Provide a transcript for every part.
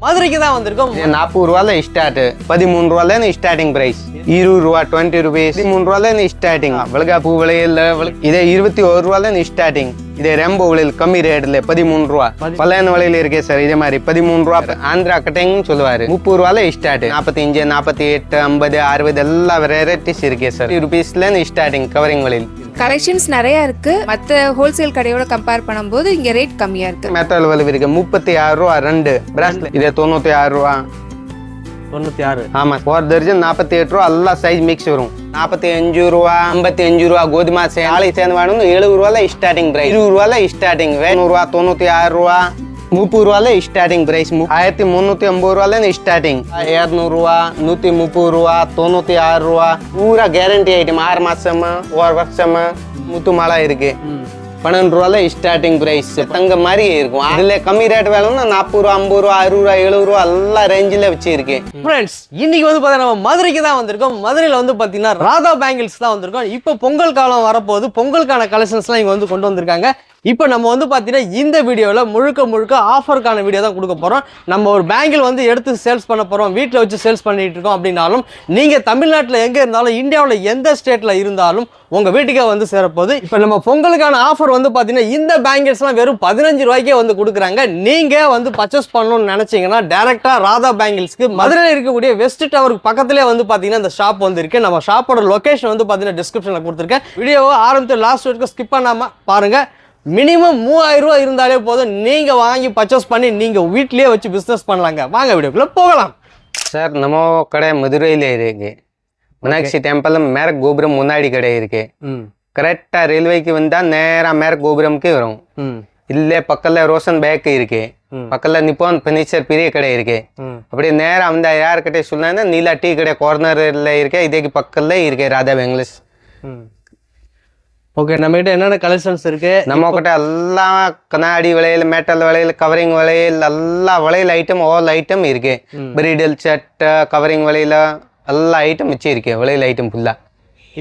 மதுரைக்கு தான் வந்திருக்கோம். 40 ரூபாயில ஸ்டார்ட், 13 ரூபாயில ஸ்டார்டிங் பிரைஸ், 20 ரூபா 20 ருபீஸ், 13 ரூபாயில ஸ்டார்டிங். வளகாப்பு விலையில இதே 21 ரூபாயில ஸ்டார்டிங். இதே ரெம்போ விலையில் கம்மி ரேட்ல 13 ரூபா. பல்லான விலையில இருக்கே சார் இதே மாதிரி 13 ரூபா. ஆந்திரா கட்டிங் சொல்லுவாரு 30 ரூபாயில ஸ்டார்ட். 45, 48, 50, 60 எல்லா வெரைட்டிஸ் இருக்கே சார். ருபீஸ்ல ஸ்டார்டிங் கவரிங் விலையில். கலெக்ஷன்ஸ் நிறைய இருக்கு. மற்ற ஹோல்சேல் கடையோட கம்பேர் பண்ணும்போது இங்க ரேட் கம்மியா இருக்கு. மெட்டல் விலை இருக்கு 36 ரூபா 2 பிராஸ்லெட். இதே 96 ரூபா. 96. ஆமா, ஒரு தர்ஜன் 48 ரூபா. எல்லா சைஸ் மிக்ஸ் வரும். 45 ரூபா, 55 ரூபா. கோதுமை நாளை சேர்ந்து வேணும் 70 ரூபாயில ஸ்டார்டிங் பிரைஸ், 20 ரூபாயில ஸ்டார்டிங். 100 ரூபா, 96 ரூபா, 30 ரூபாயில ஸ்டார்டிங் பிரைஸ், 1350 ரூபாயில ஸ்டார்டிங், 200 ரூபா, 130 ரூபா, 96 ரூபா. பூரா கேரண்டி ஐட்டம். 6 மாசம், 1 வருஷம் முத்து மாலா இருக்கு. 12 ரூபாயில ஸ்டார்டிங் பிரைஸ். தங்க மாதிரி இருக்கும். அதுல கம்மி ரேட் வேணும்னா 40 ரூபா, 50 ரூபா, 60 ரூபா, 70 ரூபா எல்லா ரேஞ்சில வச்சிருக்கேன். ஃப்ரெண்ட்ஸ், இன்னைக்கு வந்து பார்த்தீங்கன்னா நம்ம மதுரைக்கு தான் வந்திருக்கோம். மதுரையில் வந்து பார்த்தீங்கன்னா ராதா பேங்கிள்ஸ் தான் வந்திருக்கோம். இப்போ பொங்கல் காலம் வரப்போகுது. பொங்கலுக்கான கலெக்ஷன்ஸ்லாம் இங்கே வந்து கொண்டு வந்திருக்காங்க. இப்போ நம்ம வந்து பார்த்தீங்கன்னா இந்த வீடியோவில் முழுக்க ஆஃபருக்கான வீடியோ தான் கொடுக்க போகிறோம். நம்ம ஒரு பேங்கிள் வந்து எடுத்து சேல்ஸ் பண்ண போகிறோம், வீட்டில் வச்சு சேல்ஸ் பண்ணிட்டு இருக்கோம். அப்படின்னாலும் நீங்கள் தமிழ்நாட்டில் எங்கே இருந்தாலும், இந்தியாவில் எந்த ஸ்டேட்டில் இருந்தாலும் உங்கள் வீட்டுக்கே வந்து சேரப்போகுது. இப்போ நம்ம பொங்கலுக்கான ஆஃபர் வந்து பார்த்தீங்கன்னா இந்த பேங்கிள்ஸ்லாம் வெறும் 15 ரூபாய்க்கே வந்து கொடுக்குறாங்க. நீங்கள் வந்து பர்ச்சேஸ் பண்ணணும்னு நினச்சிங்கன்னா டேரெக்டாக ராதா பேங்கிள்ஸ்க்கு மதுரையில் இருக்கக்கூடிய வெஸ்ட் டவருக்கு பக்கத்துலேயே வந்து பார்த்தீங்கன்னா இந்த ஷாப் வந்து இருக்குது. நம்ம ஷாப்போட லொக்கேஷன் வந்து பார்த்தீங்கன்னா டிஸ்கிரிப்ஷனில் கொடுத்துருக்கேன். வீடியோவை ஆரம்பித்து லாஸ்ட் வரைக்கும் ஸ்கிப் பண்ணாமல் பாருங்கள். மினிமம் 3000 ரூபா இருந்தாலே போதும், நீங்க வாங்கி பர்ச்சேஸ் பண்ணி நீங்க வீட்லயே வச்சு பிசினஸ் பண்ணலாங்க. வாங்க வீடியோக்குள்ள போகலாம். சார், நம்ம கடை மதுரையில இருக்கு. மீனாட்சி டெம்பிள் மேரக் கோபுரம் முன்னாடி கடை இருக்கு. கரெக்டா ரயில்வேக்கு வந்தா நேரா மேரக் கோபுரம்க்கு வரும். இல்ல பக்கத்துல ரோஷன் பேக் இருக்கு, பக்கத்துல நிப்பான் பர்னிச்சர் பெரிய கடை இருக்கு. அப்படியே நேரா வந்தா யாருக்கிட்ட சொன்னா நீலா டீ கடை கார்னர்ல இருக்கு. இதுக்கு பக்கத்துல இருக்கு ராதா பேங்கிள்ஸ். ஓகே, நம்ம கிட்ட என்னென்ன கலெக்ஷன்ஸ் இருக்கு? நம்ம கிட்ட எல்லாம் கண்ணாடி வளையல், மெட்டல் வளையல், கவரிங் வளையல், எல்லா வளையல் ஐட்டம், ஆல் ஐட்டம் இருக்கு. பிரைடல் செட், கவரிங் வளையல எல்லா ஐட்டம் வச்சு இருக்கு. வளையல் ஐட்டம் ஃபுல்லா.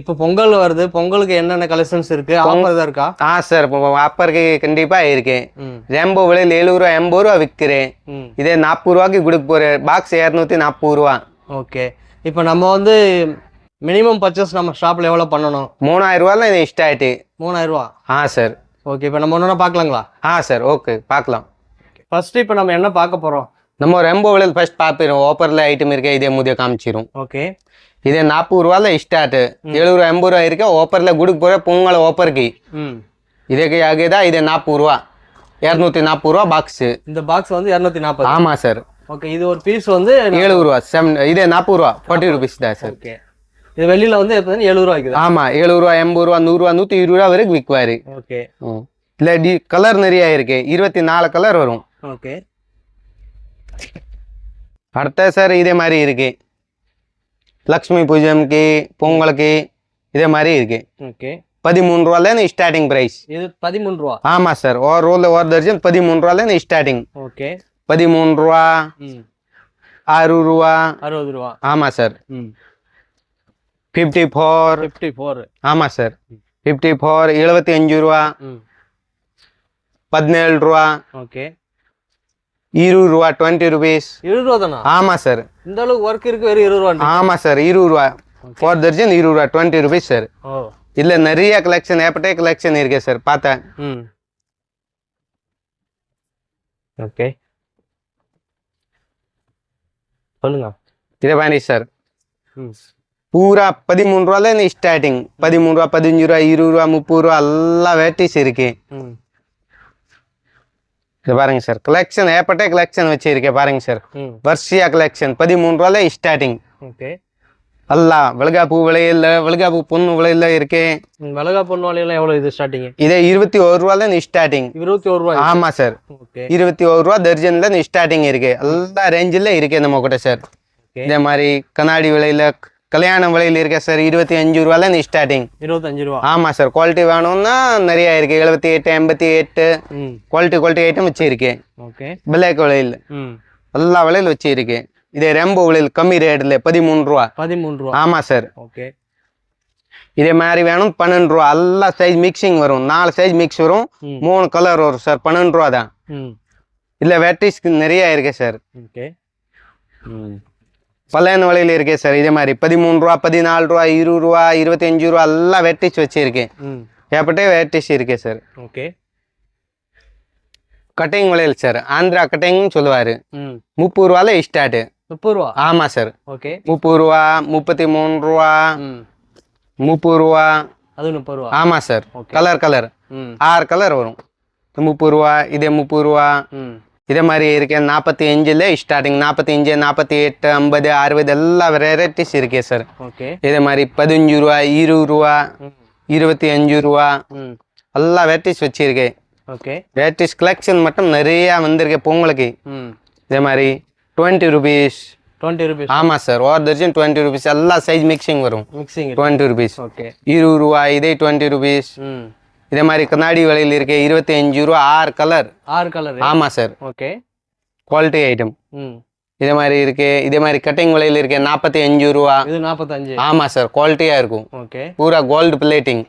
இப்போ பொங்கல் வருது, பொங்கலுக்கு என்னென்ன கலெக்ஷன்ஸ் இருக்கு? ஆஃபர் தான் இருக்கா? சார், ஆஃபருக்கு கண்டிப்பா இருக்கு. ரெம்போ வளையல் 70 ரூபா 80 ரூபா விற்கிறேன். இதே 40 ரூபாய்க்கு கொடுக்க போறேன். பாக்ஸ் 240 ரூபா. ஓகே, இப்போ நம்ம வந்து மினிமம் பர்ச்சேஸ் நம்ம ஷாப்ல எவ்வளோ பண்ணணும்? 3000 ரூபாய்ல இது ஸ்டார்ட். 3000 ரூபா. சார். ஓகே, இப்போ நம்ம ஒன்றா பார்க்கலாங்களா? சார், ஓகே பார்க்கலாம். ஃபர்ஸ்ட் இப்போ நம்ம என்ன பார்க்க போறோம்? நம்ம ரெம்போ வளையல் ஃபர்ஸ்ட் பார்ப்போம். ஆஃபர்ல ஐட்டம் இருக்கு. இதே முதிய காமிச்சிரும். ஓகே, இதே 40 ரூபாய்ல ஸ்டார்ட், 70 ரூபா 80 ரூபா இருக்கு. ஆஃபர்ல கொடுக்க போற பொங்கல் ஆஃபருக்கு. இதுக்கு ஆகுதா? இதே 40 ரூபா 240 ரூபா பாக்ஸ். இந்த பாக்ஸ் வந்து 240. ஆமா சார். ஓகே, இது ஒரு பீஸ் வந்து 70 ரூபா. இதே 40 ரூபா 40 ருபீஸ் தான் சார். ஓகே, இது வெளியில வந்து 70 ரூபா விக்குது. ஆமா, 70 ரூபா 80 ரூபா 100 ரூபா 120 ரூபா வரைக்கும் விற்குவாரு. ஓகே, இல்ல கலர் நிறைய இருக்கு. 24 கலர் வரும். ஓகே, அடுத்த சார் இதே மாதிரி இருக்கு. லக்ஷ்மி பூஜைக்கு, பொங்கலுக்கு இதே மாதிரி இருக்கு. ஓகே, 13 ரூபாயில ஸ்டார்டிங் பிரைஸ். இது 13 ரூபா. ஆமா சார், ஒரு ரோல் ஒரு தர்ஜன் 13 ரூபாயில ஸ்டார்டிங். ஓகே, 13 ரூபா, 60 ரூபா, 60 ரூபா. ஆமா சார். 54. ஆமா சார். 54, 75 ரூபா, 17 ரூபா. ஓகே, 20 ரூபா 20 ருபீஸ். 20 ரூபா தானா? ஆமா சார். இந்த அளவுக்கு ஒர்க் இருக்கு, வெறும் 20 ரூபா. ஆமா சார், 20 ரூபா. ஒரு தர்ஜன் 20 ரூபா 20 ருபீஸ் சார். இல்ல நிறைய கலெக்ஷன், ஏப்பட்டே கலெக்ஷன் இருக்கு சார். பார்த்தேன். ஓகே, சொல்லுங்க. இதே பாணி சார். பூரா 13 ரூபாயில ஸ்டார்டிங். 13 ரூபா 15 ரூபா 20 ரூபா 30 ரூபா எல்லா வெரைட்டிஸ் இருக்கு. இது பாருங்க சார், கலெக்ஷன் ஏப்பட்டே கலெக்ஷன் வச்சிருக்கேன் பாருங்க சார். வர்ஷியா கலெக்ஷன் 13 ரூபாயில ஸ்டார்டிங். ஓகே, எல்லாம் வளகாப்பு விலையில, வளகாப்பு பொண்ணு விலையில இருக்கு. வளகாப்பு பொண்ணு விலையில எவ்வளவு இது ஸ்டார்டிங்? இதே 21 ரூபாயில ஸ்டார்டிங். 21 ரூபா. ஆமா சார். ஓகே, 21 ரூபா தர்ஜன்ல ஸ்டார்டிங் இருக்கு. எல்லா ரேஞ்சில இருக்கு நம்ம கிட்ட சார். இதே மாதிரி கண்ணாடி விலையில, கல்யாண விலையில இருக்க சார். 25 ரூபாயில ஸ்டார்டிங். 25 ரூபா. ஆமா சார். குவாலிட்டி வேணும்னா நிறைய இருக்கு. 78, 88 குவாலிட்டி ஐட்டம் வச்சு இருக்கு. ஓகே, பிளாக் விலையில எல்லா விலையில வச்சு இருக்கு. இதே ரெம்போ விலையில் கம்மி ரேட்ல 13 ரூபா. 13 ரூபா. ஆமா சார். ஓகே, இதே மாதிரி வேணும் 12 ரூபா. எல்லா சைஸ் மிக்சிங் வரும். 4 சைஸ் மிக்ஸ் வரும். 3 கலர் வரும் சார். 12 ரூபா தான். இல்லை வெரைட்டிஸ் நிறைய இருக்கு சார். ஓகே. பல்லையான வலையில் இருக்கே சார். இதே மாதிரி 13 ரூபா, 14 ரூபா, 20 ரூபா, 25 ரூபா எல்லாம் வெரைட்டிஸ் வச்சிருக்கேன். ஏற்பட்டே வெரைட்டிஸ் இருக்கே சார். ஓகே. கட்டிங் வளையல் சார், ஆந்திரா கட்டிங்னு சொல்லுவாரு. 30 ரூபால ஸ்டார்ட். 30 ரூபா? ஆமா சார். ஓகே. 30 ரூபா, 33 ரூபா, 30 ரூபா. அது 30 ரூபா? ஆமா சார். கலர் 6 கலர் வரும். 30 ரூபா, இதே 30 ரூபா. இதே மாதிரி இருக்கு 45ல ஸ்டார்டிங். 45, 48, 50, 60 எல்லா வெரைட்டிஸ் இருக்கே சார். ஓகே. இதே மாதிரி 15 ரூபா, 20 ரூபா, 25 ரூபா எல்லா வெரைட்டிஸ் வச்சிருக்கேன். ஓகே. வெரைட்டிஸ் கலெக்ஷன் மட்டும் நிறைய வந்திருக்கு பொங்கலுக்கு. இதே மாதிரி 20 rupees. 20 rupees? ஆமா சார். ஒரு தர்ஜன் 20 rupees. எல்லா சைஸ் மிக்சிங் வரும். 20 rupees. ஓகே. 20 ரூபா, இதே 20 rupees. இதே மாதிரி கண்ணாடி வலையில் இருக்கு 25 ரூபா. 6 கலர். 6 கலர்? ஆமா சார். ஓகே. Quality item. இதே மாதிரி இருக்கு. இதே மாதிரி கட்டிங் வலையில் இருக்கு 45 ரூபா. இது 45? ஆமா சார். குவாலிட்டியா இருக்கும். ஓகே. பூரா கோல்டு பிளேட்டிங்.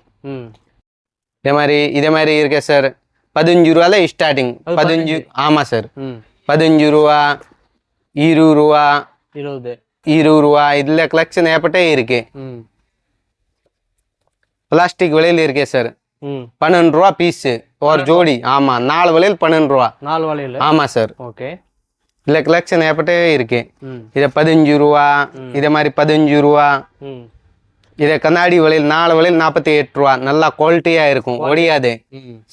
இதே மாதிரி இருக்கு சார். 15 ரூபால ஸ்டார்டிங். 15. ஆமா சார். 15 ரூபா, 20 ரூபா, 20 ரூபா. இதுல கலெக்ஷன் ஏற்பட்டே இருக்கு. பிளாஸ்டிக் வலையில் இருக்கே சார். 12 ரூபா பீஸ் ஒரு ஜோடி. ஆமா, 4 வளையல் 12 ரூபா. 4 வளையல்? ஆமா சார். ஓகே. இதுல கலெக்ஷன் ஏற்பட்டே இருக்கு. இத 15 ரூபா. இதே மாதிரி 15 ரூபா. இதை கண்ணாடி வளையல் 4 வளையல் 48 ரூபா. நல்லா குவாலிட்டியா இருக்கும், ஒடியாது,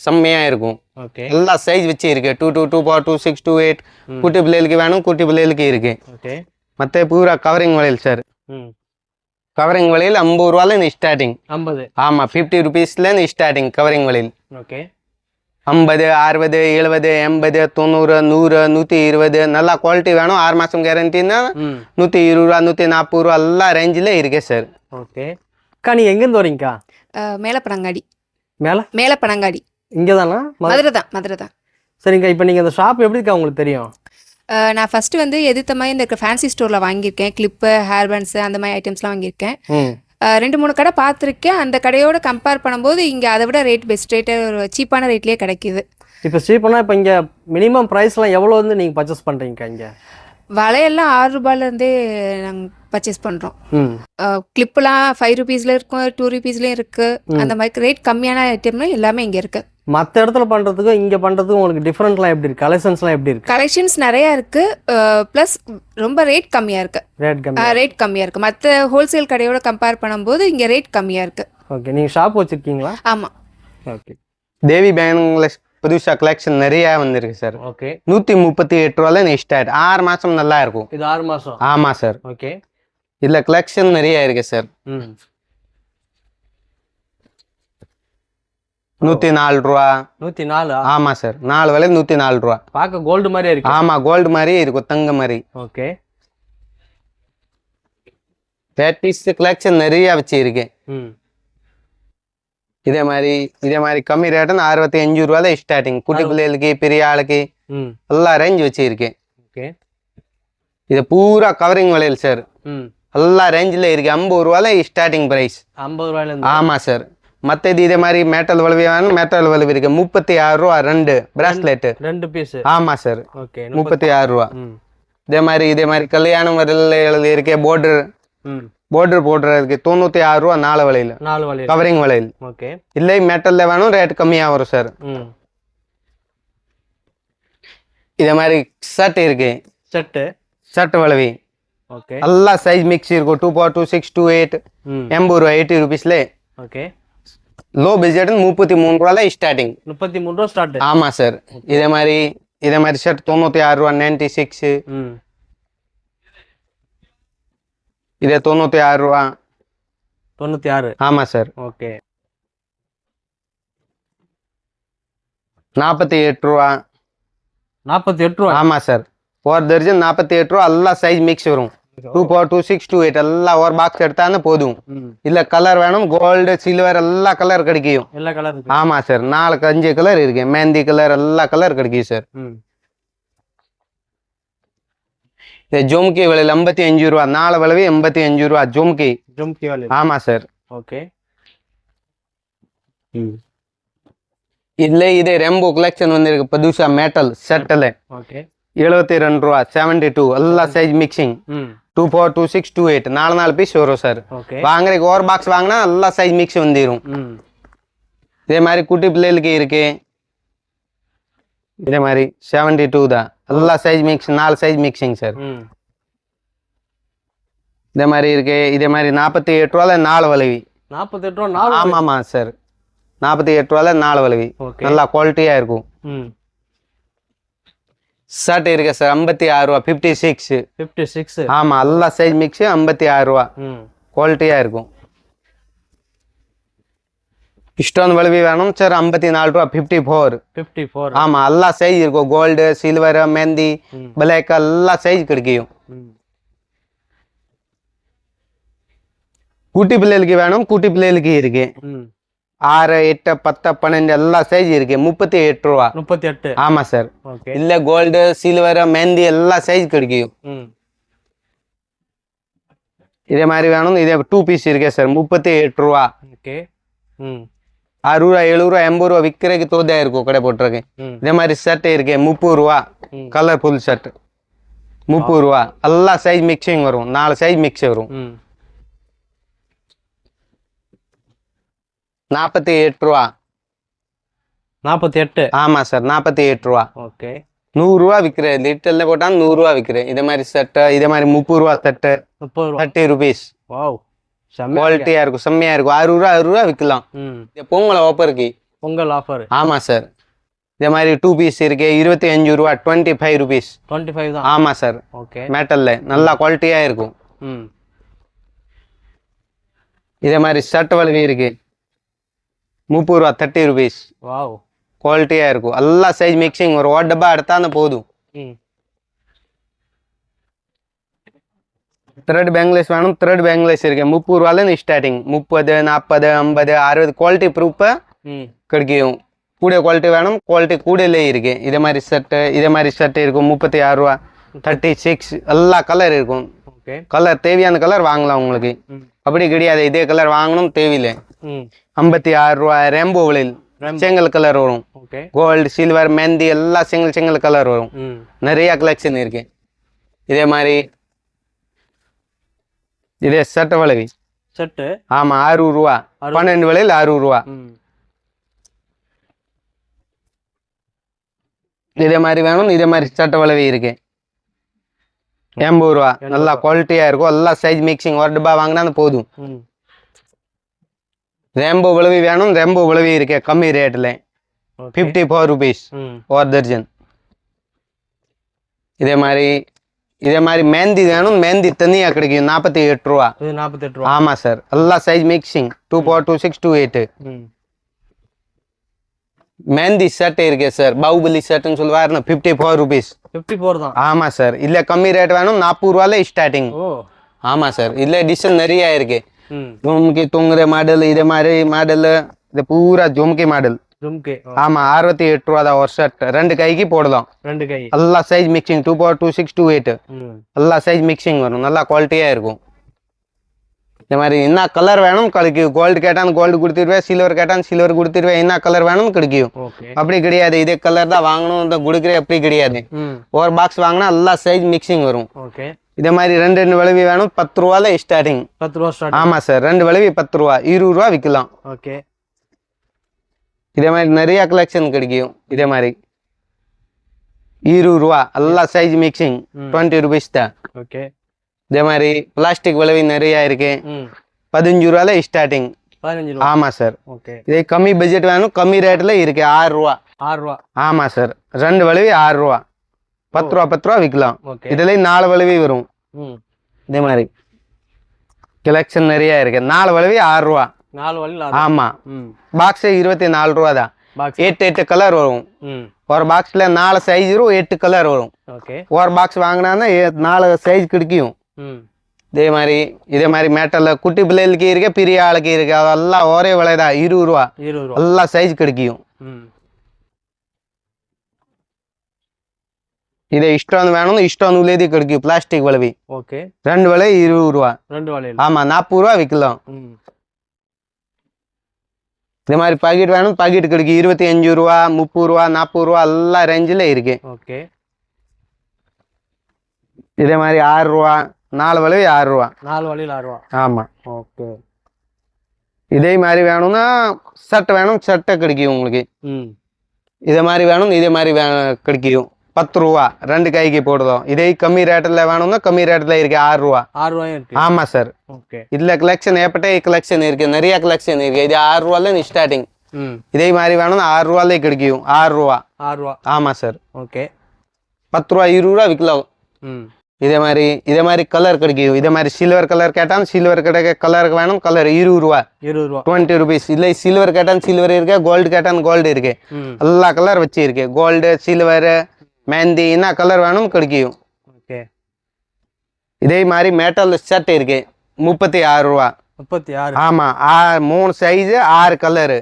செம்மையா இருக்கும். எல்லா சைஸ் வச்சு இருக்கு. 2 to 2, 4 to 6 to 8. குட்டி பிள்ளைகளுக்கு வேணும், குட்டி பிள்ளைகளுக்கு இருக்கு. மற்ற பூரா கவரிங் வளையல் சார். கவரிங் வளையல் 50 ரூபால ஸ்டார்டிங். 50? ஆமா, 50 rupeesல ஸ்டார்டிங் கவரிங் வளையல். ஓகே. 50, 60, 70, 80, 90, 100, 120. நல்லா குவாலிட்டி வேணும், 6 மாசம் கேரண்டின்னா 120 ரூபா, 140 ரூபா எல்லா ரேஞ்சில் இருக்கு சார். ஓகே. அக்கா, நீ எங்கேருந்து வரீங்கக்கா? மேலப்பனங்காடி. மேலப்பனங்காடி இங்கே தானா? மதுரை தான். சரிங்கக்கா, இப்போ நீங்கள் அந்த ஷாப் எப்படிக்கா உங்களுக்கு தெரியும்? நான் ஃபர்ஸ்ட் வந்து எதிர்த்த மாதிரி இந்த ஃபேன்சி ஸ்டோரில் வாங்கியிருக்கேன். கிளிப்பு, ஹேர் பேண்ட்ஸு அந்த மாதிரி ஐட்டம்ஸ்லாம் வாங்கியிருக்கேன். 2-3 கடை பார்த்துருக்கேன். அந்த கடையோட கம்பேர் பண்ணும்போது இங்கே அதை விட ரேட் பெஸ்ட் ரேட்டு, ஒரு சீப்பான ரேட்லேயே கிடைக்கிது. இப்போ சீப்பானா இப்போ இங்கே மினிமம் ப்ரைஸ்லாம் எவ்வளோ வந்து நீங்கள் பர்ச்சேஸ் பண்ணுறீங்கக்கா? இங்கே வலையெல்லாம் 6 ரூபாயிலேருந்தே நாங்கள் பர்ச்சேஸ் பண்ணுறோம். கிளிப்புலாம் 5 rupeesல இருக்கும், 2 rupeesலேயும் இருக்குது. அந்த மாதிரி ரேட் கம்மியான ஐட்டம்லாம் எல்லாமே இங்கே இருக்குது. மற்ற இடத்துல பண்ணுறதுக்கும் இங்கே பண்ணுறதுக்கும் உங்களுக்கு டிஃப்ரெண்ட்லாம் எப்படி இருக்குது? கலெக்ஷன்ஸ்லாம் எப்படி இருக்குது? கலெக்ஷன்ஸ் நிறையா இருக்குது, ப்ளஸ் ரொம்ப ரேட் கம்மியாக இருக்குது. ரேட் கம்மியாக இருக்குது. மற்ற ஹோல்சேல் கடையோட கம்பேர் பண்ணும்போது இங்கே ரேட் கம்மியாக இருக்குது. ஓகே. நீங்கள் ஷாப் வச்சுருக்கீங்களா? ஆமாம். ஓகே. தேவி பேங்கில் புதுசாக கலெக்ஷன் நிறையா வந்திருக்கு சார். ஓகே. 138 ரூபால ஸ்டார்ட். 6 மாதம் நல்லா இருக்கும். இது 6 மாதம்? ஆமாம் சார். ஓகே. இதில் கலெக்ஷன் நிறையா இருக்கு சார். 104 ரூபா. 104? ஆமா சார். 4 வளையல் 104 ரூபா. பார்க்க கோல்டு மாதிரியே இருக்கு. ஆமா, கோல்டு மாதிரியே இருக்கும், தங்க மாதிரி. ஓகே. வெரைட்டிஸ் கலெக்ஷன் நிறைய வச்சு இருக்கு. இதே மாதிரி கம்மி ரேட்டுன்னு 65 ரூபால ஸ்டார்டிங். குட்டி பிள்ளைகளுக்கு, பெரிய ஆளுக்கு எல்லா ரேஞ்ச் வச்சு இருக்கு. ஓகே. இது பூரா கவரிங் வளையல் சார். எல்லா ரேஞ்சில் இருக்கு. 50 ரூபால ஸ்டார்டிங் பிரைஸ். 50 ரூபாயில? ஆமா சார். மற்றது இதே மாதிரி மேட்டல் வலுவி வேணும், மேட்டல் வலுவி இருக்கு. 36 ரூபா 2 பிராஸ்லெட், 2 பீஸ். ஆமா சார். ஓகே. 36 ரூபா. இதே மாதிரி கல்யாணம் வரையில் இருக்கே border போடுறதுக்கு 96 ரூபா 4 வளையல். 4 வளையல் கவரிங் வளையல். ஓகே. இல்லை மெட்டல்ல வேணும், ரேட் கம்மியா வரும் சார். இதே மாதிரி ஷர்ட் இருக்கு. ஷர்ட் வளைவி. ஓகே. எல்லா சைஸ் மிக்ஸ் இருக்கும். 2, 4, 2, 6, 2, 8. 80 ரூபா, 80 rupeesல. ஓகே. லோ பட்ஜெட் 33 ரூபால ஸ்டார்டிங். 33 ரூபா ஸ்டார்ட். ஆமா சார். இதே மாதிரி ஷர்ட் 96 ரூபா 96. இதே 96 ரூபா. 96? ஆமா சார். ஓகே. 48 ரூபா. 48 ரூபா? ஆமா சார். ஒரு தர்ஜன் 48 ரூபா. எல்லா சைஸ் மிக்ஸ் வரும். 2, 4, 2, 6, 2, 8 எல்லாம் ஒரு பாக்ஸ் எடுத்தான்னு போதும். இல்ல கலர் வேணும், கோல்டு, சில்வர் எல்லா கலர் கிடைக்கும். எல்லா கலர்? ஆமா சார். 4-5 கலர் இருக்கு. மெஹந்தி கலர் எல்லா கலர் கிடைக்கும் சார். இது ஜோம்கி வளையல் 55 ரூபா. 4 வளைவு 85 ரூபா. ஜோம்கி வளையல்? ஆமா சார். ஓகே. இதுல இதே ரெம்போ கலெக்ஷன் வந்திருக்கு புதுசா மெட்டல் செட்டில் ஓகே 72 ரூபா 72 எல்லா சைஸ் மிக்சிங் 24 26 28 4 பீஸ் வரும் சார் ஓகே வாங்குறதுக்கு ஒரு பாக்ஸ் வாங்கினா எல்லா சைஸ் மிக்ஸ் வந்துடும் இதே மாதிரி குட்டி பிள்ளைகளுக்கு இருக்கு இதே மாதிரி 72 தான் எல்லா size mix 4 size mixing sir இதே மாதிரி இருக்கு இதே மாதிரி 48 ரூபால 4 வளைவி 48 ரூபா 4 ஆமாமா சார் 48 ரூபால 4 வளைவி நல்லா குவாலிட்டியா இருக்கும் ஷர்ட் இருக்கு சார் 56 ரூபா 56 ஆமா எல்லா சைஸ் மிக்ஸ் 56 ரூபா குவாலிட்டியா இருக்கும் இஷ்டம் வளைவி வேணும் சார் 54 ரூபா 54 ஆமா எல்லா சைஸ் இருக்கும் கோல்டு சில்வர் மெஹந்தி பிளாக் எல்லா சைஸ் கிடைக்கும் குட்டி பிள்ளைகளுக்கு வேணும் குட்டி பிள்ளைகளுக்கு இருக்கு 6 8 10 12 எல்லா சைஸ் இருக்கு 38 ரூபா 38 ஆமா சார் இல்ல கோல்டு சில்வர் மெஹந்தி எல்லா சைஸ் கிடைக்கும் இதே மாதிரி வேணும் இதே 2 பீஸ் இருக்கு சார் 38 ரூபா ஓகே 60 ரூபா 70 ரூபா 80 ரூபா விற்கிறதுக்கு தோதா இருக்கும் கடை போட்டிருக்கு இதே மாதிரி ஷர்ட் இருக்கு 30 ரூபா கலர்ஃபுல் ஷர்ட் 30 ரூபா எல்லா சைஸ் மிக்சிங் வரும் 4 சைஸ் மிக்ஸ் வரும் 48 ரூபா 48 ஆமா சார் 48 ரூபா ஓகே 100 ரூபா விற்கிறேன் லிட்டர்ல போட்டா 100 ரூபா விற்கிறேன் இதே மாதிரி ஷர்ட் இதே மாதிரி 30 ரூபா ஷர்ட் 30 ரூபா 30 ருபீஸ் வாவ் குவாலிட்டியா இருக்கும் செம்மையா இருக்கும் 60 ரூபா விற்கலாம் பொங்கல் ஆஃபருக்கு பொங்கல் ஆஃபர் ஆமா சார் இதே மாதிரி 2 பீஸ் இருக்கு 25 ரூபா 25 ருபீஸ் 25 தான் ஆமா சார் ஓகே மெட்டல்ல நல்லா குவாலிட்டியா இருக்கும் இதே மாதிரி ஷர்ட் வளைவி இருக்கு 30 ரூபா 30 ருபீஸ் வாவ் குவாலிட்டியா இருக்கும் எல்லா சைஸ் மிக்சிங் ஒரு டப்பா எடுத்தா அந்த போதும் த்ரெட் பேங்கிள்ஸ் வேணும் த்ரெட் பேங்கிள்ஸ் இருக்கு 30 ரூபால ஸ்டார்டிங் 30 40 50 60 குவாலிட்டி ப்ரூஃப் கிடைக்கும் கூட குவாலிட்டி வேணும் குவாலிட்டி கூடலே இருக்கு இதே மாதிரி ஷர்ட் இருக்கும் 36 ரூபா 36 எல்லா கலர் இருக்கும் கலர் தேவையான கலர் வாங்கலாம் உங்களுக்கு அப்படி கிடையாது இதே கலர் வாங்கணும் தேவையில்லை 56 ரூபா ரெம்போ விலையில் செங்கல் கலர் வரும் கோல்டு சில்வர் மெஹந்தி எல்லா செங்கல் கலர் வரும் நிறைய கலெக்ஷன் இருக்கு இதே மாதிரி இதே ஷர்ட் வளைவி ஷர்ட் ஆமா 60 ரூபா 12 விலையில் 60 ரூபா இதே மாதிரி வேணும் இதே மாதிரி ஷர்ட் வளைவி இருக்கு 80 ரூபா நல்லா குவாலிட்டியா இருக்கும் எல்லா சைஸ் மிக்சிங் ஒரு டப்பா வாங்கினா போதும் ரெம்போ விளைவி வேணும் ரெம்போ விளைவி இருக்கு கம்மி ரேட்ல 54 ருபீஸ் ஒரு தர்ஜன் இதே மாதிரி மெஹந்தி வேணும் மெஹந்தி தனியா கிடைக்கும் 48 ரூபா 48 ரூபா ஆமா சார் எல்லா சைஸ் மிக்சிங் 24 26 28 மெஹந்தி ஷர்ட் இருக்கு சார் பாகுபலி ஷர்ட்னு சொல்லுவாரு 54 ருபீஸ் 54 தான் ஆமா சார் இல்ல கம்மி ரேட் வேணும் 40 ரூபால ஸ்டார்டிங் ஆமா சார் இல்ல டிசைன் நிறைய இருக்கு झुमकी तुंगरे मॉडल இதே மாதிரி மாடல் இது பூரா ஜும்கி மாடல் ஜும்கி ஆமா 68 ரூபாய் தான் ஒரு ஷர்ட் ரெண்டு கைக்கு போடலாம் ரெண்டு கை எல்லா சைஸ் மிக்சிங் 24 26 28 எல்லா சைஸ் மிக்சிங் வரும் நல்லா குவாலிட்டியா இருக்கும் இதே மாதிரி என்ன கலர் வேணும் கிடைக்கும் கோல்டு கேட்டான் கோல்டு கொடுத்துருவேன் சில்வர் கேட்டான் சில்வர் கொடுத்துருவேன் என்ன கலர் வேணும் கிடைக்கும் அப்படி கிடையாது இதே கலர் தான் வாங்கணும் இந்த கொடுக்குறேன் அப்படி கிடையாது ஒரு பாக்ஸ் வாங்கினா எல்லா சைஸ் மிக்சிங் வரும் இதே மாதிரி ரெண்டு விளைவி வேணும் 10 ரூபால ஸ்டார்டிங் 10 ரூபா ஸ்டார்ட் ஆமா சார் ரெண்டு விளைவி 10 ரூபா 20 ரூபா விற்கலாம் ஓகே இதே மாதிரி நிறைய கலெக்ஷன் கிடைக்கும் இதே மாதிரி 20 ரூபா எல்லா சைஸ் மிக்சிங் 20 ருபீஸ் தான் ஓகே இதே மாதிரி பிளாஸ்டிக் விளைவி நிறைய இருக்கு 15 ரூபால ஸ்டார்டிங் 15 ரூபா ஆமா சார் ஓகே இதே கம்மி பட்ஜெட் வேணும் கம்மி ரேட்ல இருக்கு 6 ரூபா 6 ரூபா ஆமா சார் ரெண்டு விளைவி 6 ரூபா 10 ரூபா விற்கலாம் இதுல 4 விளைவி வரும் இதே மாதிரி கலெக்ஷன் நிறைய இருக்கு 4 விளைவி 6 ரூபா 4 வழியில் ஆமா பாக்ஸ் 24 ரூபா தான் 8 கலர் வரும் ஒரு பாக்ஸ்ல 4 சைஸ் வரும் 8 கலர் வரும் ஓகே ஒரு பாக்ஸ் வாங்கினா 4 சைஸ் கிடைக்கும் இதே மாதிரி மேட்டல்ல குட்டி பிள்ளைகளுக்கு இருக்கு பெரிய ஆளுக்கு இருக்கு அதெல்லாம் ஒரே விலை தான் 20 ரூபா எல்லா சைஸ் கிடைக்கும் இதே இஷ்டம் வேணும் இஷ்டம் உள்ளேதி கிடைக்கும் பிளாஸ்டிக் வளைவி ஓகே ரெண்டு விலை 20 ரூபா ரெண்டு விலை ஆமா 40 ரூபா விற்கலாம் இதே மாதிரி பாக்கெட் வேணும் பாக்கெட் கிடைக்கும் 25 ரூபா 30 ரூபா 40 ரூபா எல்லா ரேஞ்சில் இருக்கு. ஓகே. இதே மாதிரி 6 ரூபா 4 வளைவு 6 ரூபா 4 வளையல் 6 ரூபா. ஆமா. ஓகே. இதே மாதிரி வேணும்னா ஷர்ட் வேணும் ஷர்ட்டை கிடைக்கும் உங்களுக்கு. இதே மாதிரி வேணும் இதே மாதிரி கிடைக்கும் 10 ரூபா 2 கைக்கு போடுதோம். இதே கம்மி ரேட்டில் வேணும்னா கம்மி ரேட்டில் இருக்கு 6 ரூபா. 6 ரூபாயும் இருக்கு. ஆமா சார். ஓகே. இதுல கலெக்ஷன் ஏற்பட்ட கலெக்ஷன் இருக்கு நிறைய கலெக்ஷன் இருக்கு. இது 6 ரூபால ஸ்டார்டிங். இதே மாதிரி வேணும்னா 6 ரூபாலே கிடைக்கும் 6 ரூபா. 6 ரூபா. ஆமா சார். ஓகே. 10 ரூபா 20 ரூபா விற்கலாம். இதே மாதிரி கலர் கிடைக்கும். இதே மாதிரி சில்வர் கலர் கேட்டான் சில்வர் கிடைக்க கலருக்கு வேணும் கலர் 20 ரூபா 20 ருபீஸ். இல்லை சில்வர் கேட்டான் சில்வர் இருக்கு கோல்டு கேட்டான் கோல்டு இருக்கு எல்லா கலர் வச்சு இருக்கு. கோல்டு சில்வர் மெஹந்தி என்ன கலர் வேணும் கிடைக்கும். ஓகே. இதே மாதிரி மேட்டல் ஷர்ட் இருக்கு 36 ரூபா. 36. ஆமா 3 சைஸ் 6 கலரு.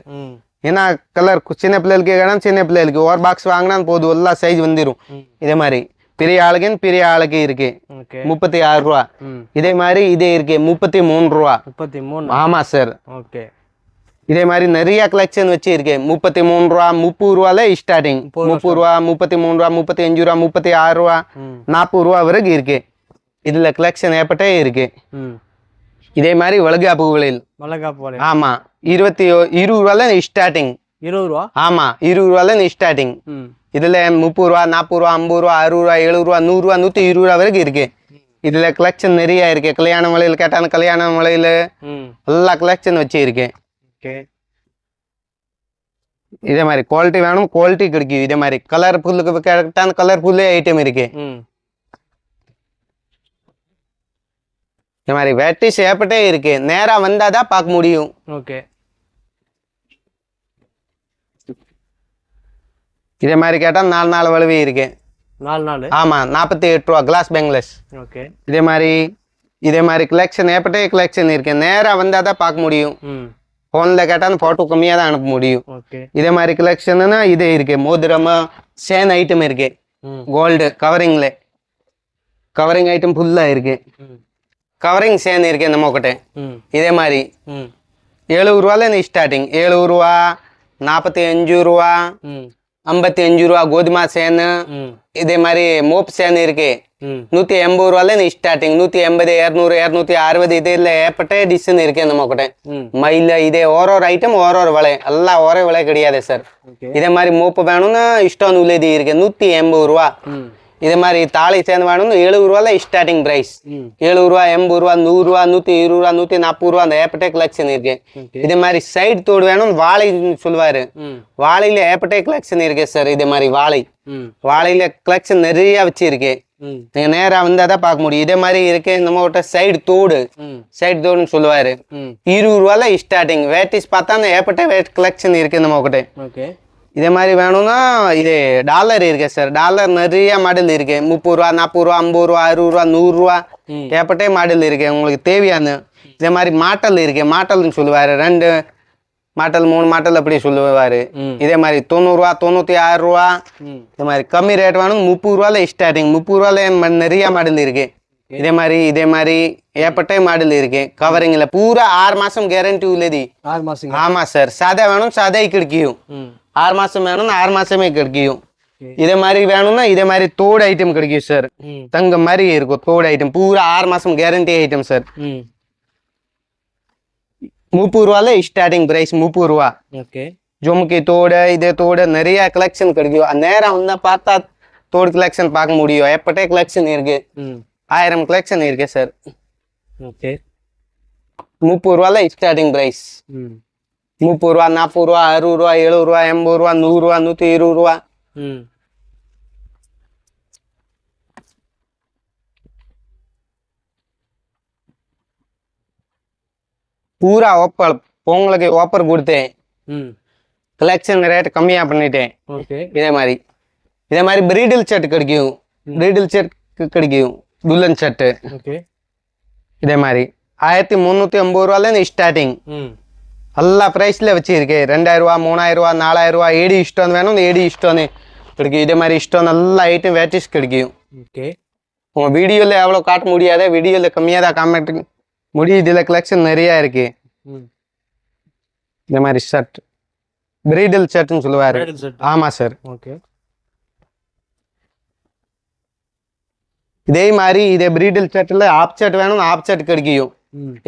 ஏன்னா கலர் சின்ன பிள்ளைகளுக்கு கேட்டான் சின்ன பிள்ளைகளுக்கு ஒரு பாக்ஸ் வாங்கினா போதும் எல்லா சைஸ் வந்துடும். இதே மாதிரி பெரிய ஆளுக்குன்னு பெரிய ஆளுக்கு இருக்கு 36 ரூபா. இதே மாதிரி இதே இருக்கு 33 ரூபா. 33. ஆமா சார். ஓகே. இதே மாதிரி நிறைய கலெக்ஷன் வச்சு இருக்கு 33 ரூபா 30 ரூபால ஸ்டார்டிங். 30 ரூபா 33 ரூபா 35 ரூபா 36 ரூபா 40 ரூபா வரைக்கும் இருக்கு. இதுல கலெக்ஷன் ஏற்பட்டே இருக்கு. இதே மாதிரி வளகாப்பு வளையல். ஆமா 20 ரூபால ஸ்டார்டிங். 20 ரூபா. ஆமா 20 ரூபால ஸ்டார்டிங். இதுல 30 ரூபா 40 ரூபா 50 ரூபா 60 ரூபா 70 ரூபா 100 ரூபா 120 ரூபா வரைக்கும் இருக்கு. இதுல கலெக்ஷன் நிறைய இருக்கு. கல்யாண வளையல் கேட்டான கல்யாண வளையல் எல்லா கலெக்ஷன் வச்சு இருக்கு. இதே மாதிரி குவாலிட்டி வேணும் குவாலிட்டி கிடைக்கும். இதே மாதிரி கலர் ஃபுல்லுக்கு கேட்டான கலர் ஃபுல்லே ஐட்டம் இருக்கு. இதே மாதிரி வெட்டி சேப்பட்டே இருக்கு. நேரா வந்தாதான் பார்க்க முடியும். ஓகே. இதே மாதிரி கேட்டா 4 வளைவு இருக்கு. 4. ஆமா 48 ரூபா கிளாஸ் பேங்க்லெஸ். ஓகே. இதே மாதிரி கலெக்ஷன் ஏற்பட்டே கலெக்ஷன் இருக்கு. நேரா வந்தாதான் பார்க்க முடியும். போன்ல கேட்டாலும் போட்டோ கம்மியா தான் அனுப்ப முடியும். இதே மாதிரி கலெக்ஷன்னா இதே இருக்கு. மோதிரமா சேன் ஐட்டம் இருக்கு. கோல்டு கவரிங்ல கவரிங் ஐட்டம் ஃபுல்லா இருக்கு. கவரிங் சேன் இருக்கு நம்ம கிட்ட. இதே மாதிரி 70 ரூபால ஸ்டார்டிங். 70 ரூபா 45 ரூபா 55 ரூபா கோதுமை சேனு. இதே மாதிரி மோப் சேன் இருக்கு 180 ரூபால ஸ்டார்டிங். 180 200 260 இதுல ஏற்பட்ட டிசைன் இருக்கு நம்ம கிட்ட. மயில இதே ஒரு ஐட்டம் ஒரு விலை எல்லாம் ஒரே விலை கிடையாது சார். இதே மாதிரி மோப்பு வேணும்னா இஷ்டம் உள்ளது இருக்கு 180 ரூபா. இதே மாதிரி தாலி சேர்ந்து வேணும்னு 70 ரூபால ஸ்டார்டிங் பிரைஸ். 70 ரூபா 80 ரூபா 100 ரூபா 120 ரூபா 140 ரூபா அந்த ஏப்பட்டே கலெக்ஷன் இருக்கு. இதே மாதிரி சைடு தோடு வேணும் வாழை சொல்லுவாரு. வாழையில ஏப்பட்டே கலெக்ஷன் இருக்கு சார். இதே மாதிரி வாழையில கலெக்ஷன் நிறைய வச்சு இருக்கு. நீங்க நேரா வந்தாதான் பார்க்க முடியும். இதே மாதிரி இருக்கு நம்ம கிட்ட சைடு தோடுன்னு சொல்லுவாரு. 20 ரூபால ஸ்டார்டிங். வேட்டிஸ் பார்த்தா அந்த ஏப்பட்டே வேட் கலெக்ஷன் இருக்கு நம்ம கிட்ட. இதே மாதிரி வேணும்னா இது டாலர் இருக்கு சார். டாலர் நிறைய மாடல் இருக்கு. 30 ரூபா 40 ரூபா 50 ரூபா 60 ரூபா 100 ரூபா ஏற்பட்டே மாடல் இருக்கு உங்களுக்கு தேவையான. இதே மாதிரி மாட்டல் இருக்கு. மாட்டல்னு சொல்லுவாரு. 2 மாட்டல் 3 மாட்டல் அப்படி சொல்லுவாரு. இதே மாதிரி 90 ரூபா 96 ரூபா. இதே மாதிரி கம்மி ரேட் வேணும் 30 ரூபால ஸ்டார்டிங். 30 ரூபால நிறைய மாடல் இருக்கு. இதே மாதிரி ஏற்பட்டே மாடல் இருக்கு. கவரிங்ல பூரா 6 மாசம் கேரண்டி உள்ளது. 6 மாசம். ஆமா சார். சாதா வேணும் சாதா கிடைக்கும். 6 மாசம் வேணும்னா 6 மாசமே கிடைக்கும். இதே மாதிரி வேணும்னா இதே மாதிரி தோடு ஐட்டம் கிடைக்கும் சார். தங்க மாதிரி இருக்கும் தோடு ஐட்டம் பூரா 6 மாசம் கேரண்டி ஐட்டம் சார். 30 ரூபால ஸ்டார்டிங் பிரைஸ் 30 ரூபா. ஜும்கி தோடு இதே தோடு நிறைய கலெக்ஷன் கிடைக்கும். நேரம் வந்தா பார்த்தா தோடு கலெக்ஷன் பார்க்க முடியும். எப்பட்டே கலெக்ஷன் இருக்கு. 1000 கலெக்ஷன் இருக்கு சார். 30 ரூபால ஸ்டார்டிங் பிரைஸ். 30 ரூபா 40 ரூபா 60 ரூபா 70 ரூபா 80 ரூபா 100 ரூபா 120 ரூபா. பூரா ஆஃபர் உங்களுக்கு ஆஃபர் கொடுத்தேன். கலெக்ஷன் ரேட் கம்மியா பண்ணிட்டேன். இதே மாதிரி பிரீடல் செட் கிடைக்கும். துல்லன் செட்டு. இதே மாதிரி 1350 ரூபால ஸ்டார்டிங். எல்லா பிரைஸ்ல வச்சிருக்கேன். 2000 ரூபா 3000 ரூபா 4000 ரூபா. ஏடி இஷ்டம் வேணும் ஏடி இஷ்டம் கிடைக்கும். இதே மாதிரி இஷ்டம் நல்ல ஐட்டம் வேட்டிஸ் கிடைக்கும். உங்க வீடியோல எவ்வளவு காட்ட முடியாத வீடியோல கம்மியா தான் காமெண்ட் முடியும். இதுல கலெக்ஷன் நிறைய இருக்கு. இதே மாதிரி ஷர்ட் பிரீடல் ஷர்ட்னு சொல்லுவாரு. ஆமா சார். ஓகே. இதே மாதிரி இதே பிரீடல் ஷர்ட்ல ஆப் ஷர்ட் வேணும், ஆப் ஷர்ட் கிடைக்கும்.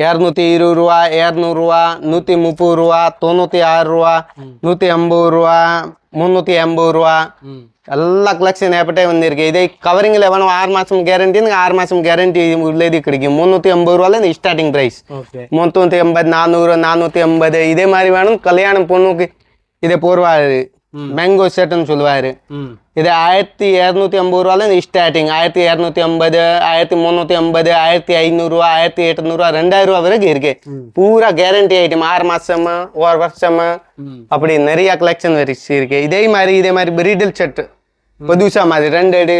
220 ரூபா, 200 ரூபா, 130 ரூபா, 96 ரூபா, 150 ரூபா, 380 ரூபா எல்லா கலெக்ஷன் ஏற்பட்டே வந்திருக்கு. இதே கவரிங்ல வேணும் 6 மாசம் கேரண்டி, 6 மாசம் கேரண்டி உள்ளது கிடைக்கும். 380 ரூபால இந்த ஸ்டார்டிங் பிரைஸ். 380, 400, 480. இதே மாதிரி வேணும் கல்யாணம் பொண்ணுக்கு இதே போடுவாரு, மேங்கோ ஷர்ட்னு சொல்லுவாரு. இது 1250 ரூபால இந்த ஸ்டார்டிங். 1250, 1350, 1500 ரூபா, 1800 ரூபா, 2000 ரூபா வரைக்கும் இருக்கு. பூரா கேரண்டி ஐட்டம். 6 மாசம், 1 வருஷம் அப்படி நிறைய கலெக்ஷன் இருக்கு. இதே மாதிரி பிரீடல் ஷர்ட் புதுசா மாதிரி 2 அடி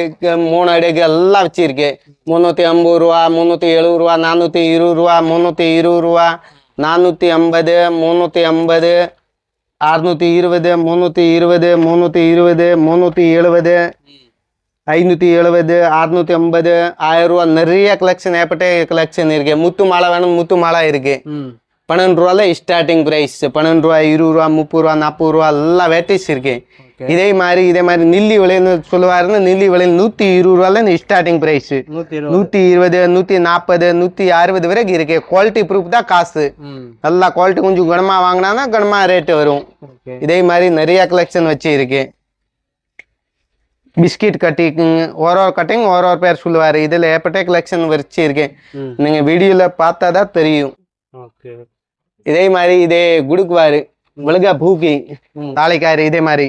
3 அடிக்கு எல்லாம் வச்சிருக்கு. 350 ரூபா, 370 ரூபா, 420 ரூபா, 320 ரூபா, 450, 350, 620, 320, 320, 370, 570, 650, 1000 ரூபா நிறைய கலெக்ஷன் ஏற்பட்ட கலெக்ஷன் இருக்கு. முத்து மாலை வேணும், முத்து மாலை இருக்கு. 12 ரூபால ஸ்டார்டிங் பிரைஸ். 12 ரூபா, 20 ரூபா, 30 ரூபா, 40 ரூபா எல்லாம் வெரைட்டிஸ் இருக்கு. இதே மாதிரி நில்லி விலைன்னு சொல்லுவாருன்னு, நில்லி விலையில் 120 ரூபால இந்த ஸ்டார்டிங் பிரைஸ். 120, 140, 160 வரைக்கும் இருக்கு. குவாலிட்டி ப்ரூஃப் தான் காசு. நல்லா குவாலிட்டி கொஞ்சம் கனமா வாங்கினா கனமா ரேட்டு வரும். இதே மாதிரி நிறைய கலெக்ஷன் வச்சு இருக்கு. பிஸ்கட் கட்டிங், ஒரு கட்டிங் ஒரு பேர் சொல்லுவாரு. இதுல ஏற்பட்ட கலெக்ஷன் வச்சு இருக்கு. நீங்க வீடியோல பார்த்தாதான் தெரியும். இதே மாதிரி இதே குடுக்குவாரு மிளகா பூக்கி தாளைக்காரு. இதே மாதிரி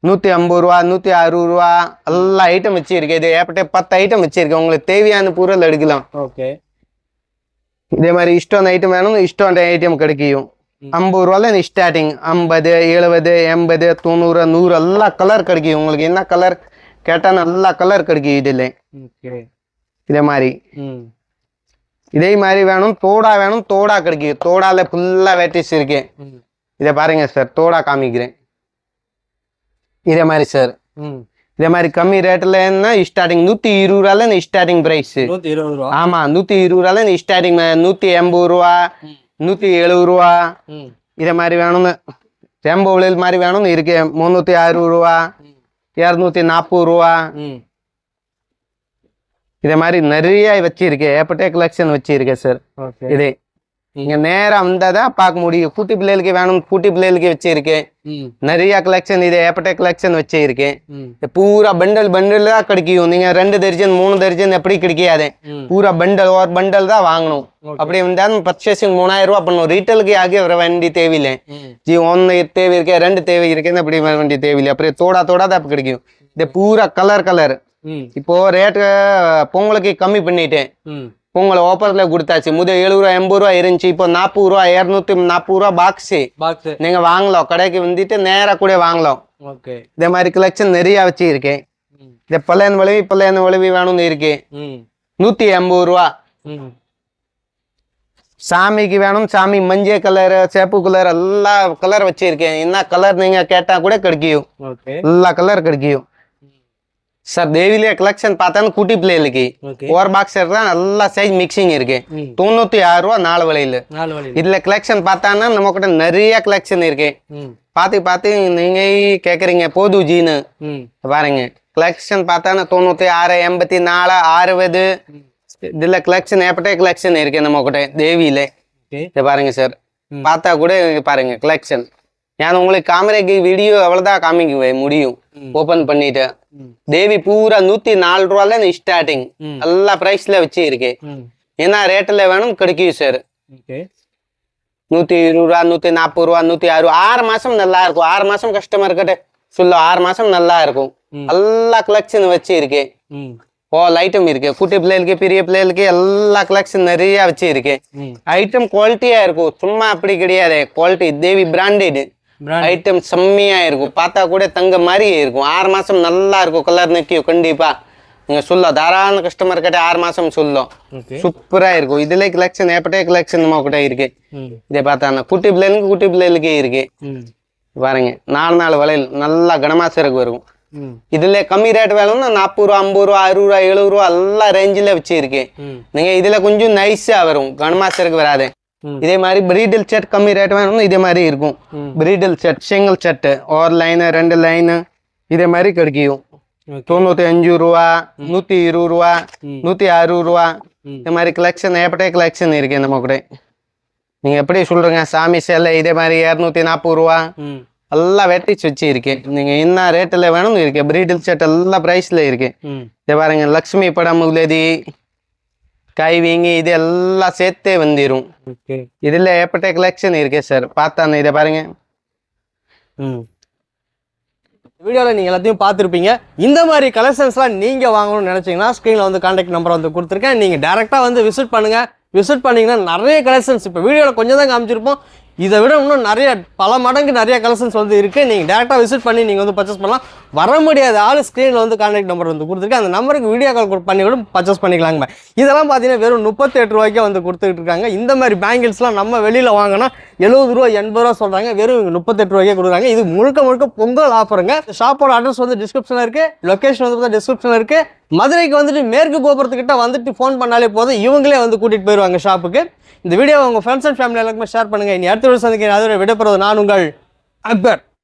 150 ரூபா, 160 ரூபா எல்லா ஐட்டம் வச்சிருக்கேன். இது ஏற்பட்ட 10 ஐட்டம் வச்சிருக்கேன். உங்களுக்கு தேவையான பொருள் எடுக்கலாம். இதே மாதிரி இஷ்டம் ஐட்டம் வேணும், இஷ்டம் ஐட்டம் கிடைக்கும். 50 ரூபால ஸ்டார்டிங். 50, 70, 80, 90, 100 எல்லா கலர் கிடைக்கும். உங்களுக்கு என்ன கலர் கேட்டா நல்லா கலர் கிடைக்கும் இதுல. இதே மாதிரி இதே மாதிரி வேணும், தோடா வேணும், தோடா கிடைக்கும். தோடால ஃபுல்லா வெரைட்டிஸ் இருக்கு. இதை பாருங்க சார், தோடா காமிக்கிறேன். இதே மாதிரி சார், இதே மாதிரி கம்மி ரேட்ல ஸ்டார்டிங் 120 ரூபால ஸ்டார்டிங் பிரைஸ். ஆமா, 120 ரூபால ஸ்டார்டிங். 180 ரூபா, 170 ரூபா. இதே மாதிரி வேணும்னு ரெம்போ விலையில் மாதிரி வேணும்னு இருக்கு. 360 ரூபா, 240 ரூபா. இதே மாதிரி நிறைய வச்சிருக்கேன். ஏற்பட்ட கலெக்ஷன் வச்சிருக்கேன் சார். இதே நீங்க நேரம் வந்தாதான் பார்க்க முடியும். குட்டி பிள்ளைகளுக்கு வேணும், குட்டி பிள்ளைகளுக்கு வச்சிருக்கேன். நிறைய கலெக்ஷன் இதே ஏற்பட்ட கலெக்ஷன் வச்சிருக்கேன். பூரா பண்டல் பண்டல் தான் கிடைக்கும். நீங்க 2 தர்ஜன் 3 தர்ஜன் எப்படி கிடைக்காது. பூரா பண்டல் ஒரு பண்டல் தான் வாங்கணும். அப்படி வந்தாலும் பர்ச்சேசிங் 3000 ரூபா பண்ணும். ரீட்டைலுக்கு ஆகி வர வேண்டிய தேவையில்லை. ஜி 1 தேவை இருக்கே, 2 தேவை இருக்கேன்னு அப்படி வர வேண்டிய தேவையில்லை. அப்படியே தோடா தோடா தான் கிடைக்கும். இது பூரா கலர். இப்போ ரேட்டு பொங்கலுக்கு கம்மி பண்ணிட்டேன். பொங்கல் ஆஃபர்ல கொடுத்தாச்சு. முதல் 70 ரூபா 80 ரூபா இருந்துச்சு. இப்போ 40 ரூபா 240 ரூபா பாக்ஸ் நீங்க வாங்கலாம். கடைக்கு வந்துட்டு நேரா கூட வாங்கலாம். இதே மாதிரி கலெக்ஷன் நிறைய வச்சு இருக்கேன். இந்த பழையன் வளைவி வேணும்னு இருக்கு. 180 ரூபா. சாமிக்கு வேணும், சாமி மஞ்சள் கலர், சேப்பு கலர் எல்லா கலர் வச்சிருக்கேன். என்ன கலர் நீங்க கேட்டா கூட கிடைக்கும். எல்லா கலர் கிடைக்கும் சார். தேவிலே கலெக்ஷன் பார்த்தாலும் குட்டி பிள்ளைகளுக்கு ஒரு பாக்ஸ் தான் நல்லா சைஸ் மிக்சிங் இருக்கு. 96 ரூபா 4 வலையில. இதுல கலெக்ஷன் பார்த்தான்னா நம்ம கிட்ட நிறைய கலெக்ஷன் இருக்கு. பார்த்து நீங்க கேக்குறீங்க போது ஜீனு பாருங்க. கலெக்ஷன் பார்த்தானா 96, 84, 60. இதுல கலெக்ஷன் ஏற்பட்ட கலெக்ஷன் இருக்கு நம்ம கிட்ட தேவியில. பாருங்க சார், பார்த்தா கூட பாருங்க கலெக்ஷன். நான் உங்களுக்கு காமரைக்கு வீடியோ அவ்வளவுதான் காமிக்க முடியும். ஓபன் பண்ணிட்டு தேவி பூரா 104 ரூபால ஸ்டார்டிங். எல்லா பிரைஸ்ல வச்சு இருக்கு. என்ன ரேட்ல வேணும் கிடைக்கும் சார். 120 ரூபா, 140 ரூபா, 106. 6 மாசம் நல்லா இருக்கும். 6 மாசம் கஸ்டமர் கிட்ட சொல்ல 6 மாசம் நல்லா இருக்கும். எல்லா கலெக்ஷன் வச்சு இருக்கு. ஐட்டம் இருக்கு. குட்டி பிள்ளைகளுக்கு பெரிய பிள்ளைகளுக்கு எல்லா கலெக்ஷன் நிறைய வச்சு இருக்கு. ஐட்டம் குவாலிட்டியா இருக்கும். சும்மா அப்படி கிடையாது. குவாலிட்டி தேவி பிராண்டட் ஐட்டம் செம்மையா இருக்கும். பார்த்தா கூட தங்க மாதிரியே இருக்கும். 6 மாசம் நல்லா இருக்கும். கலர் நிற்கும் கண்டிப்பா. நீங்க சொல்ல தாராள கஸ்டமர் கிட்ட 6 மாசம் சொல்லும். சூப்பரா இருக்கும். இதுல கலெக்ஷன் ஏற்பட்ட கலெக்ஷன் நம்ம கிட்ட இருக்கு. இதை பார்த்தா குட்டி பிள்ளைகளுக்கு இருக்கு. பாருங்க 4 வளையல் நல்லா கனமாசருக்கு வரும். இதுல கம்மி ரேட் வேணும்னா 40 ரூபா, 50 ரூபா, 60 ரூபா, 70 ரூபா எல்லா ரேஞ்சில வச்சு இருக்கு. நீங்க இதுல கொஞ்சம் நைஸா வரும். கனமாசருக்கு வராது. இதே மாதிரி பிரீடல் செட் கம்மி ரேட் வேணும்னா இதே மாதிரி இருக்கும். பிரீடல் செட் சிங்கிள் செட்டு ஒரு லைனு 2 லைனு இதே மாதிரி கிடைக்கும். 95 ரூபா, 120 ரூபா, 160 ரூபா இந்த மாதிரி கலெக்ஷன் ஏப்பட்டே கலெக்ஷன் இருக்கு நம்ம கூட. நீங்க எப்படி சொல்றீங்க சாமி சேலை இதே மாதிரி 240 ரூபா எல்லாம் வெட்டிச்சு வச்சு இருக்கு. நீங்க என்ன ரேட்டில் வேணும் இருக்கு. பிரீடல் செட் எல்லா ப்ரைஸ்ல இருக்கு. இதை பாருங்க லக்ஷ்மி படம் உலதி கைவிங்க இது எல்லாம் சேர்த்தே வந்துடும். இதுல ஏப்பட்ட கலெக்ஷன் இருக்கு சார். பார்த்தானே இதை பாருங்க. வீடியோவில் நீங்கள் எல்லாத்தையும் பார்த்துருப்பீங்க. இந்த மாதிரி கலெக்ஷன்ஸ்லாம் நீங்கள் வாங்கணும்னு நினச்சிங்கன்னா ஸ்க்ரீனில் வந்து கான்டாக்ட் நம்பர் வந்து கொடுத்துருக்கேன். நீங்கள் டேரெக்டாக வந்து விசிட் பண்ணுங்கள். விசிட் பண்ணிங்கன்னா நிறைய கலெக்ஷன்ஸ் இப்போ வீடியோவில் கொஞ்சம் தான் காமிச்சிருப்போம். இதை விட இன்னும் நிறைய பல மடங்கு நிறைய கலெக்ஷன்ஸ் வந்து இருக்குது. நீங்கள் டேரெக்டாக விசிட் பண்ணி நீங்கள் வந்து பர்ச்சேஸ் பண்ணலாம். வர முடியாத ஆள் ஸ்க்ரீனில் வந்து கான்டாக்ட் நம்பர் வந்து கொடுத்துருக்கேன். அந்த நம்பருக்கு வீடியோ கால் பண்ணி கூட பர்ச்சேஸ் பண்ணிக்கலாங்க. இதெல்லாம் பார்த்தீங்கன்னா வெறும் 38 ரூபாய்க்கே வந்து கொடுத்துட்டு இருக்காங்க. இந்த மாதிரி பேங்கிள்ஸ்லாம் நம்ம வெளியில் வாங்கினா 70 ரூபா 80 ரூபா சொல்கிறாங்க. வெறும் 38 ரூபாய்க்கே கொடுக்குறாங்க. இது முழுக்க பொங்கல் ஆஃபருங்க. ஷாப்போட அட்ரஸ் வந்து டிஸ்கிரிப்ஷனில் இருக்குது. லொக்கேஷன் வந்து டிஸ்கிரிப்ஷனில் இருக்குது. மதுரைக்கு வந்துட்டு மேற்கு கோபுரத்துக்கிட்ட வந்துட்டு ஃபோன் பண்ணாலே போதும், இவங்களே வந்து கூட்டிகிட்டு போயிடுவாங்க ஷாப்புக்கு. இந்த வீடியோ உங்கள் ஃப்ரெண்ட்ஸ் அண்ட் ஃபேமிலி எல்லாருக்குமே ஷேர் பண்ணுங்கள். இனி அடுத்த வீடியோ சந்திக்கிறேன். அதோட விடைபெறுவது நான் உங்கள் அக்பர்.